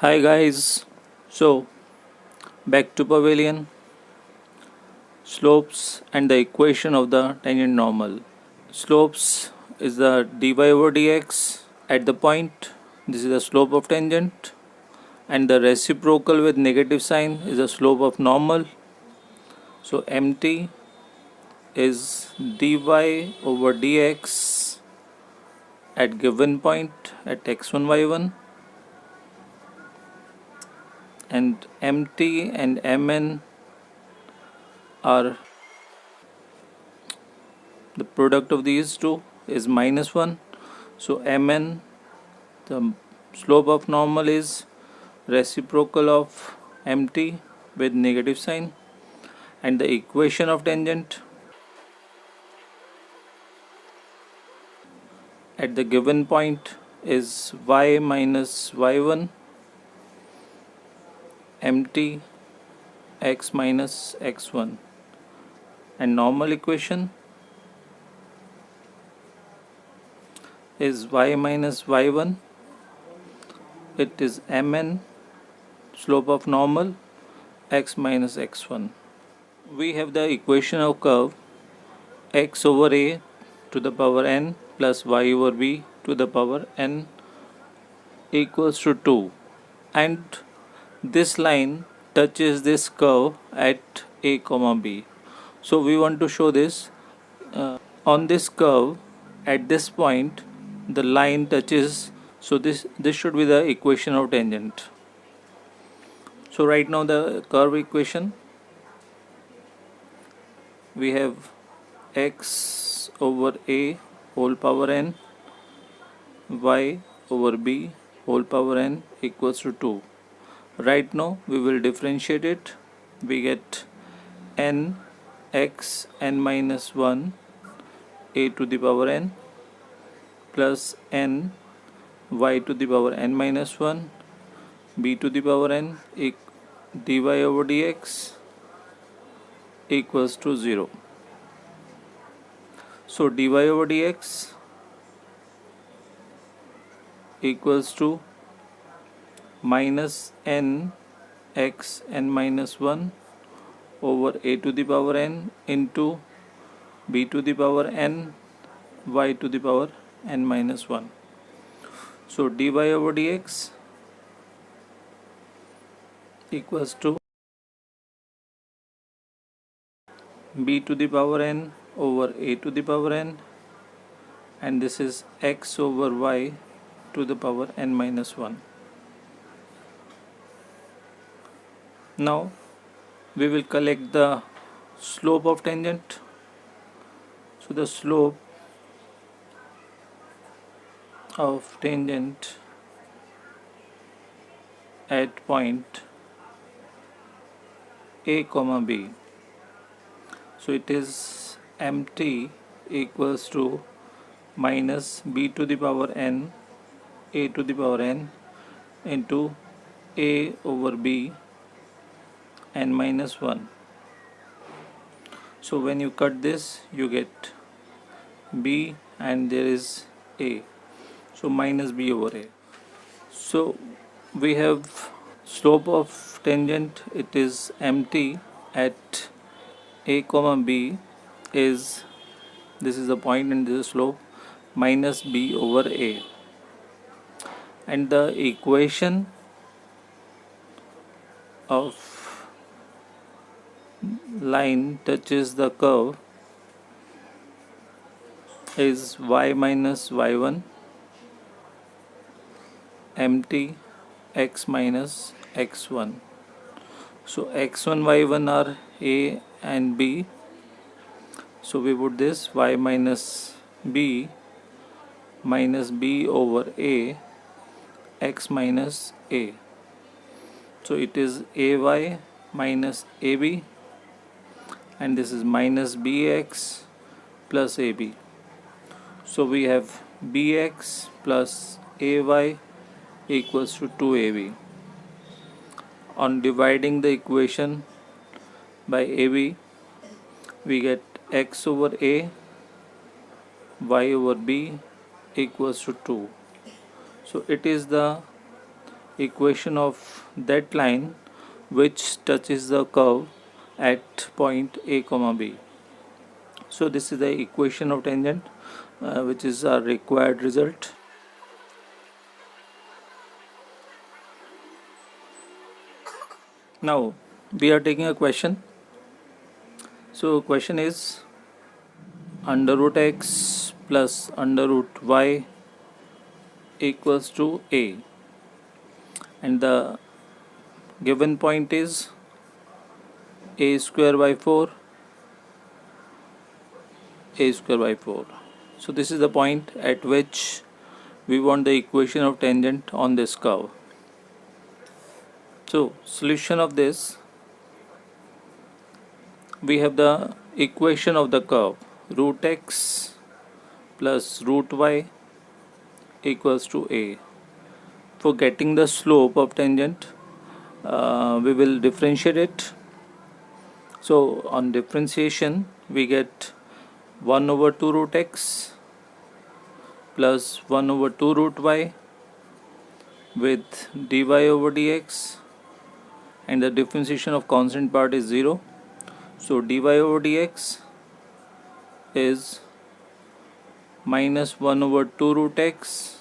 Hi guys, so back to Pavilion, slopes and the equation of the tangent normal. Slopes is the dy over dx at the point, this is the slope of tangent, and the reciprocal with negative sign is the slope of normal. So mt is dy over dx at given point at x1 y1, and mt and mn are the product of these two is -1. So mn, the slope of normal, is reciprocal of mt with negative sign, and the equation of tangent at the given point is y minus y1 mt x minus x1, and normal equation is y minus y1, it is mn, slope of normal, x minus x1. We have the equation of curve x over a to the power n plus y over b to the power n equals to 2, and this line touches this curve at a comma b. So we want to show this on this curve at this point the line touches, so this should be the equation of tangent. So right now the curve equation, we have x over a whole power n, y over b whole power n equals to 2. Right now we will differentiate it. We get n x n minus 1 a to the power n plus n y to the power n minus 1 b to the power n dy over dx equals to 0. So dy over dx equals to minus n x n minus 1 over a to the power n into b to the power n y to the power n minus 1. So dy over dx equals to b to the power n over a to the power n, and this is x over y to the power n minus 1. Now we will collect the slope of tangent. So the slope of tangent at point a comma b, so it is mt equals to minus b to the power n a to the power n into a over b n minus 1. So when you cut this you get b and there is a, so minus b over a. So we have slope of tangent, it is mt at a comma b is, this is the point and this is slope, minus b over a, and the equation of line touches the curve is y minus y1 mt x minus x1. So x1 y1 are a and b, so we put this y minus b over a x minus a, so it is ay minus ab, and this is minus bx plus ab. So we have bx plus ay equals to 2ab. On dividing the equation by ab, we get x over a y over b equals to 2. So it is the equation of that line which touches the curve at point A comma B. So this is the equation of tangent which is our required result. Now we are taking a question. So question is under root x plus under root y equals to a, and the given point is a square by 4, a square by 4. So this is the point at which we want the equation of tangent on this curve. So solution of this, we have the equation of the curve root x plus root y equals to a. For getting the slope of tangent, we will differentiate it. So on differentiation we get 1 over 2 root x plus 1 over 2 root y with dy over dx, and the differentiation of constant part is 0. So dy over dx is minus 1 over 2 root x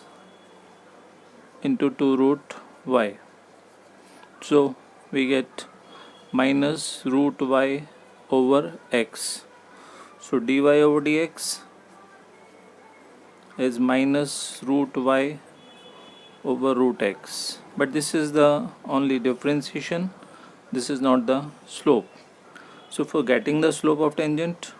into 2 root y. So we get minus root y over x. So dy over dx is minus root y over root x. But this is the only differentiation. This is not the slope. So for getting the slope of tangent,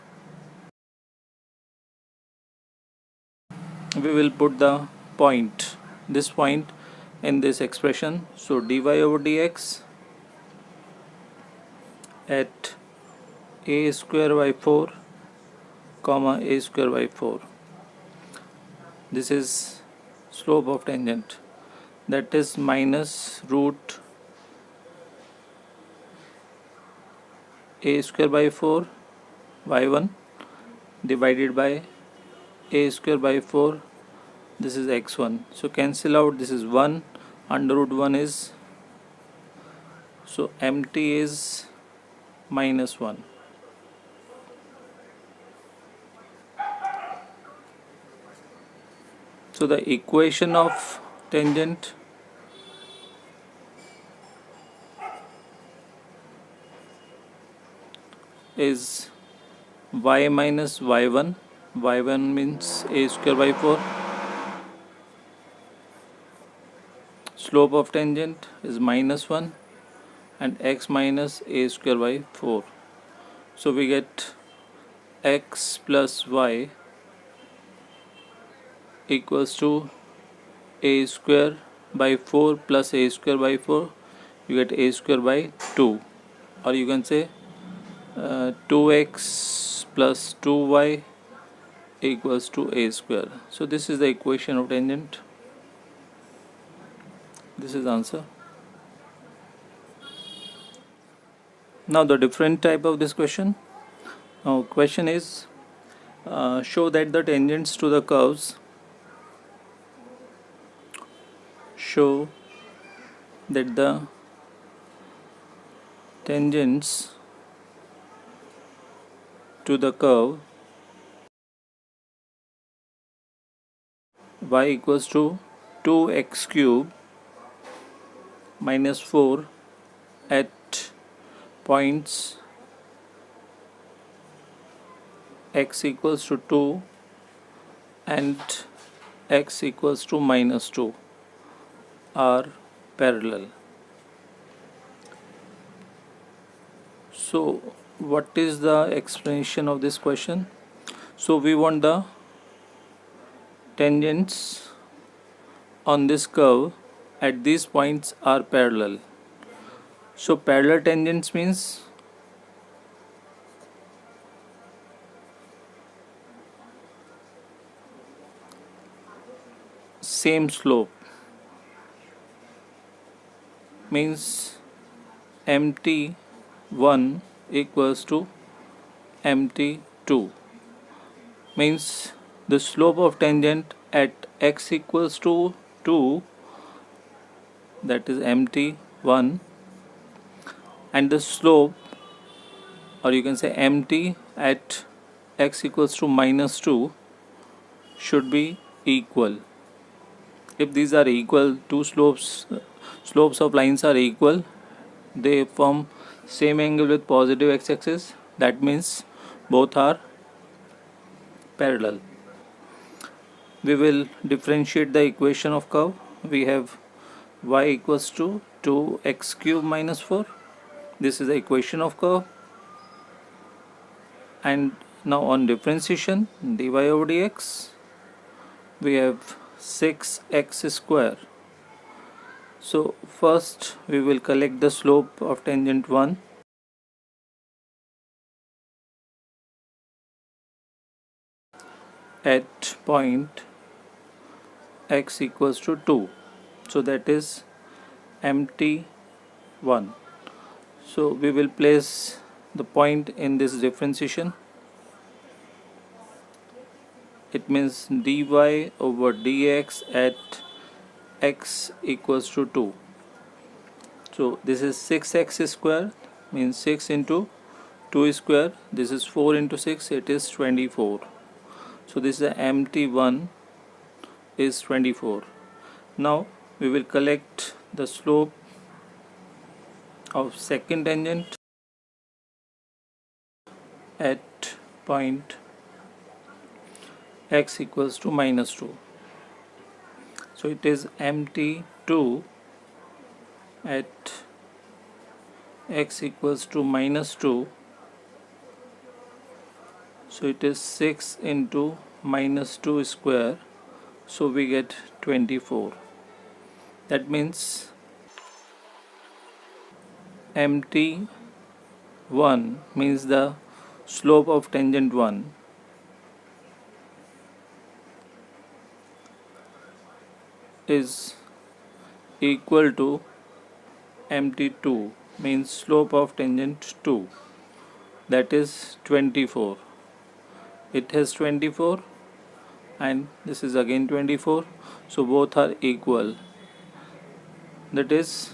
we will put the point, this point, in this expression. So dy over dx at a square by 4 comma a square by 4. This is slope of tangent, that is minus root a square by 4 y1 divided by a square by 4, this is x1. So cancel out, this is 1, under root 1 is, so empty is minus 1. So the equation of tangent is y minus y1. y1 means a square by 4. Slope of tangent is minus 1 and x minus a square by 4. So we get x plus y equals to a square by 4 plus a square by 4. You get a square by 2, or you can say 2x plus 2y equals to a square. So this is the equation of tangent. This is answer. Now the different type of this question. Now question is show that the tangents to the curves show that the tangents to the curve y equals to 2x cube minus 4 at points x equals to 2 and x equals to minus 2 are parallel. So what is the explanation of this question? So we want the tangents on this curve at these points are parallel. So parallel tangents means same slope, means empty 1 equals to empty 2, means the slope of tangent at x equals to 2 that is mt1, and the slope, or you can say mt at x equals to -2 should be equal. If these are equal, two slopes of lines are equal, they form same angle with positive x-axis, that means both are parallel. We will differentiate the equation of curve. We have y equals to 2x cube minus 4. This is the equation of curve. And now on differentiation, dy over dx, we have 6x square. So first we will collect the slope of tangent 1. At point x equals to 2. So that is mt1. So we will place the point in this differentiation. It means dy over dx at x equals to 2. So this is 6x square, means 6 into 2 square. This is 4 into 6, it is 24. So this is mt1 is 24. Now we will collect the slope of second tangent at point x equals to -2. So it is mt2 at x equals to -2. So it is 6 into -2 square. So we get 24. That means mt1 means the slope of tangent 1 is equal to mt2 means slope of tangent 2, that is 24. It has 24 and this is again 24, so both are equal. That is,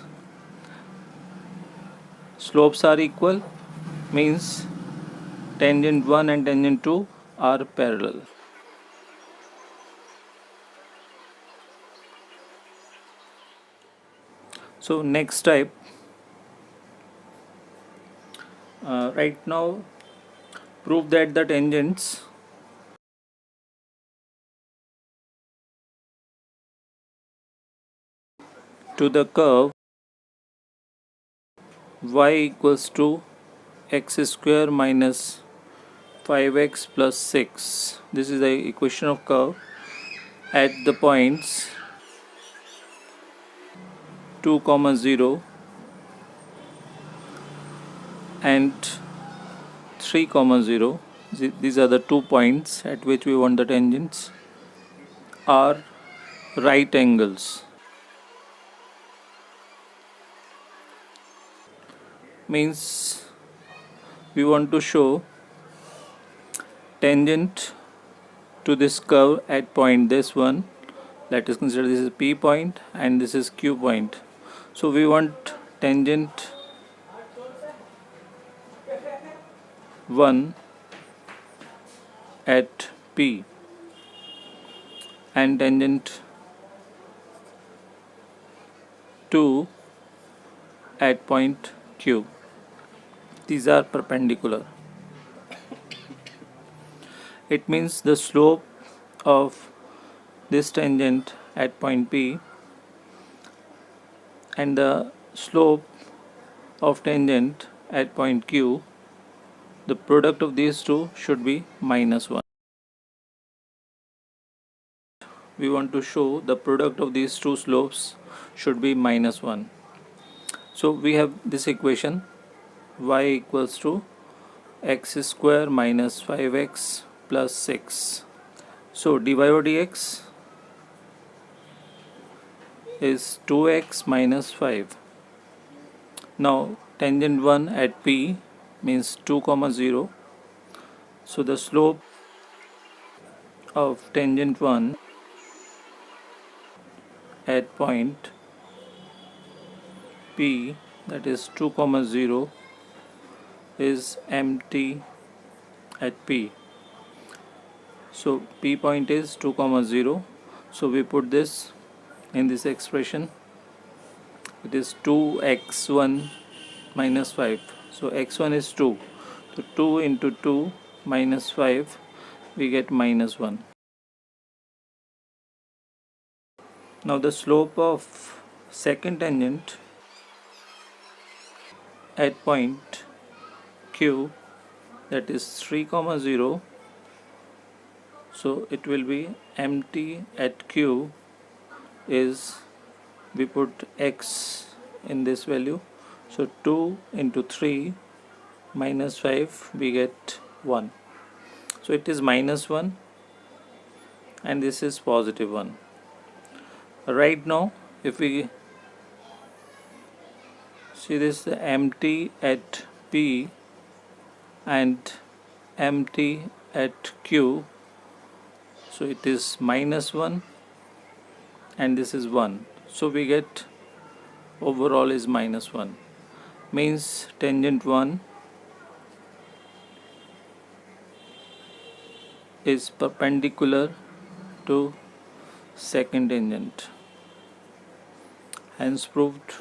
slopes are equal, means tangent 1 and tangent 2 are parallel. So next type, right now prove that the tangents to the curve y equals to x square minus 5x plus 6. This is the equation of curve at the points 2, 0 and 3, 0. These are the 2 points at which we want the tangents are right angles. Means we want to show tangent to this curve at point this one, let us consider this is P point and this is Q point. So we want tangent 1 at P and tangent 2 at point Q. These are perpendicular. It means the slope of this tangent at point P and the slope of tangent at point Q, the product of these two should be -1. We want to show the product of these two slopes should be -1. So we have this equation y equals to x square minus 5x plus 6. So dy over dx is 2x minus 5. Now tangent 1 at P means 2, 0. So the slope of tangent 1 at point P, that is 2 comma 0, is empty at P. So P point is 2 comma 0. So we put this in this expression. It is 2x1 minus 5. So x1 is 2. So 2 into 2 minus 5, we get minus 1. Now the slope of second tangent at point Q, that is 3 comma 0. So it will be empty at Q is, we put x in this value. So 2 into 3 minus 5, we get 1. So it is minus 1 and this is positive 1. Right now, if we see this empty at P and empty at Q, so it is minus 1 and this is 1. So we get overall is minus 1. Means tangent 1 is perpendicular to second tangent. Hence proved.